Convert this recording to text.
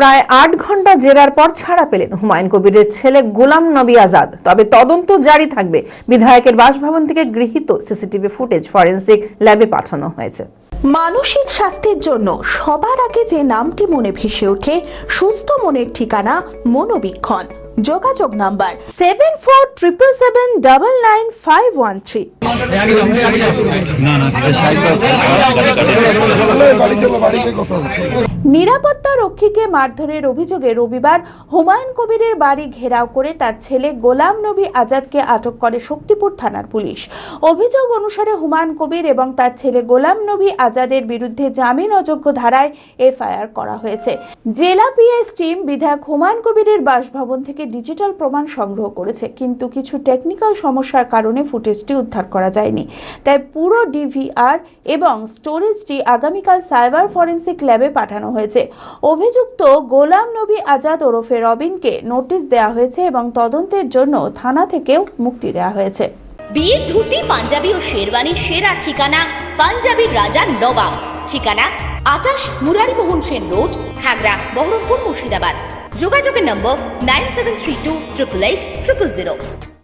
প্রায় ৮ ঘন্টা জেরার পর ছাড়া পেলেন হুমায়ুন কবিরের ছেলে গোলাম নবী আজাদ। তবে তদন্ত জারি থাকবে। বিধায়কের বাসভবন থেকে গৃহীত সিসিটিভি ফুটেজ ফরেনসিক ল্যাবে পাঠানো হয়েছে। মানসিক স্বাস্থ্যের জন্য সবার আগে যে নামটি মনে ভেসে ওঠে, সুস্থ মনের ঠিকানা মনোবীক্ষণ। যোগাযোগ নাম্বার 7477799513। নিরাপত্তা রক্ষীকে মারধরের অভিযোগে রবিবার হুমায়ুন কবিরের বাড়ি ঘেরাও করে তার ছেলে গোলাম নবী আজাদকে আটক করে শক্তিপুর থানার পুলিশ। অভিযোগ অনুসারে হুমায়ুন কবির এবং তার ছেলে গোলাম নবী আজাদের বিরুদ্ধে জামিন অযোগ্য ধারায় এফআইআর করা হয়েছে। জেলা পিএস টিম বিধায়ক হুমায়ুন কবিরের বাসভবন থেকে ডিজিটাল প্রমাণ সংগ্রহ করেছে, কিন্তু কিছু টেকনিক্যাল সমস্যার কারণে ফুটেজটি উদ্ধার করা যায়নি। তাই পুরো ডিভিআর এবং স্টোরেজটি আগামীকাল সাইবার ফরেনসিক ল্যাবে পাঠানো হয়েছে। অভিযুক্ত গোলাম নবী আজাদ ওরফে রবিনকে নোটিশ দেওয়া হয়েছে এবং তদন্তের জন্য থানা থেকেও মুক্তি দেওয়া হয়েছে। বিয়ের ধুতি, পাঞ্জাবি ও শেরওয়ানির সেরা ঠিকানা পাঞ্জাবির রাজা নবাব। ঠিকানা 28 মুরারিমোহন সেন রোড, খাগড়া, বহরমপুর, মুর্শিদাবাদ। যোগাযোগের নম্বর 9732 888 000।